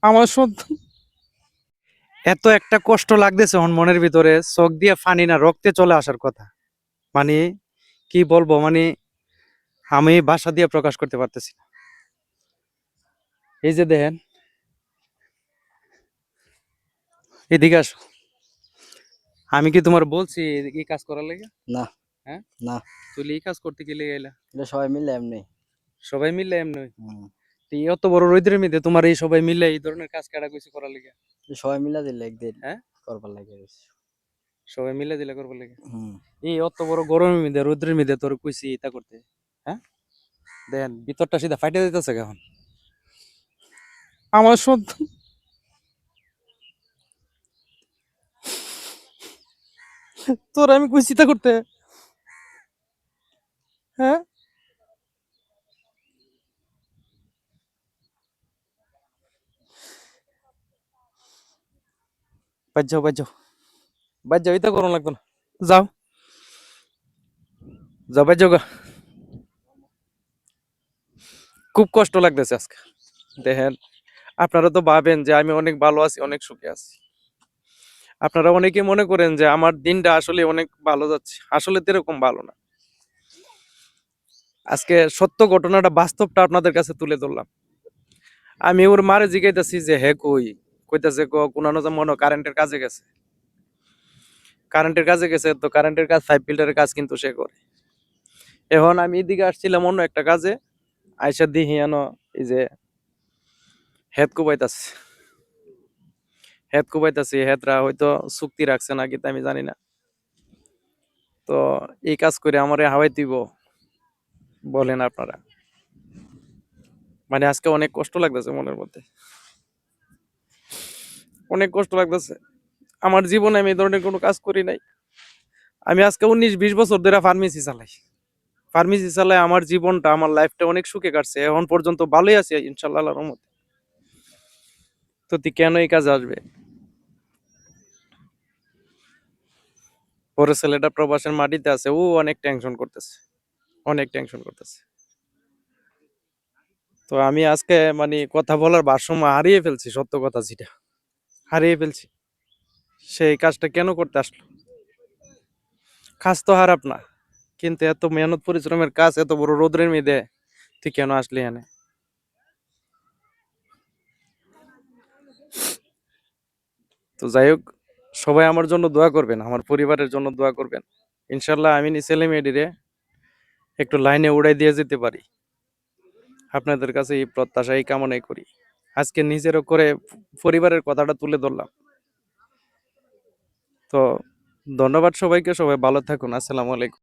আমার সন্তান এত একটা কষ্ট লাগতেছে এখন মনের ভিতরে, চোখ দিয়ে পানি না রক্তে চলে আসার কথা। মানে কি বলবো, মানে আমি ভাষা দিয়ে প্রকাশ করতে পারতেছি না। এই যে দেখেন, এদিকে আসো। আমি কি তোমার বলছি এই কাজ করার লাগে? না, হ্যাঁ, না, তুই এই কাজ করতে গেলে এলা এটা সবাই মিলে এমনি। সবাই মিললে এমনি হুম, অত বড় রোদের মধ্যে তোমার এই সবাই মিলে এই ধরনের কাজ কাটা কইছে করার লাগে? এটা সবাই মিলে দিলে একদিন হ্যাঁ, করবার লাগে বেশি। সবাই মিলে দিলে করবার লাগে? হুম, এই অত বড় গরমের মধ্যে রোদ্রের মধ্যে তোর কইছি এটা করতে? হ্যাঁ, দেখেন ভিতরটা সিধা ফাইটে দিতেছে এখন। আমার সন্তান, তোর আমি কইছি তা করতে? হ্যাঁ, বাদ যাও, বাদ যাও, বাদ যাও, এটা করুন লাগতো না। যাও, যাও, বাদ যাও গা। খুব কষ্ট লাগতেছে আজকে। দেখেন, আপনারা তো ভাবেন যে আমি অনেক ভালো আছি, অনেক সুখে আছি। আপনারা অনেকে মনে করেন যে আমার দিনটা আসলে অনেক ভালো যাচ্ছে, আসলে তো এরকম ভালো না। আজকে সত্য ঘটনাটা, বাস্তবটা আপনাদের কাছে তুলে ধরলাম। আমি ওর মারে জিজ্ঞাইতেছি যে হে কই, কইতাছে কোন মনে কারেন্টের কাজে গেছে। কারেন্টের কাজে গেছে তো কারেন্টের কাজ, পাইপ ফিল্টারের কাজ কিন্তু সে করে। এখন আমি এদিকে আসছিলাম অন্য একটা কাজে, আইসা দিহি এই যে হেদ কুবাইতাছে, হেদ কুবাইতাছি, হেদরা হয়তো চুক্তি রাখছে নাকি তা আমি জানি না। তো এই কাজ করে আমারে হাওয়াই দিব, বলেন আপনারা? মানে আজকে অনেক কষ্ট লাগতেছে মনের মধ্যে, অনেক কষ্ট লাগতেছে। আমার জীবনে আমি এই ধরনের কোনো কাজ করি নাই। আমি আজকে 19-20 বছর ধরে ফার্মেসি চালাই। ফার্মেসি চালায় আমার জীবনটা, আমার লাইফটা অনেক সুখে কাটছে, এখন পর্যন্ত ভালোই আছি ইনশাল্লাহ আল্লাহর রহমতে। তো তুই কেন এই কাজে আসবে? পরে ছেলেটা প্রবাসের মাটিতে আছে, ও অনেক টেনশন করতেছে, অনেক টেনশন করতেছে। তো আমি আজকে মানে কথা বলার ভারসাম্য হারিয়ে ফেলছি, সত্য কথা যেটা হারিয়ে ফেলছি। সেই কাজটা কেন করতে আসলো? কাজ তো খারাপ না, কিন্তু এত মেহনত পরিশ্রমের কাজ, এত বড় রোদ্রের মধ্যে তুই কেন আসলি এনে? তো যাই হোক, সবাই আমার জন্য দোয়া করবেন, আমার পরিবারের জন্য দোয়া করবেন। ইনশাল্লাহ আমি ছেলে মেয়েটিরে একটু লাইনে উড়াই দিয়ে যেতে পারি। আপনাদের কাছে এই প্রত্যাশা, এই কামনাই করি। আজকে নিজেরও করে পরিবারের কথাটা তুলে ধরলাম। তো ধন্যবাদ সবাইকে, সবাই ভালো থাকুন। আসসালামু আলাইকুম।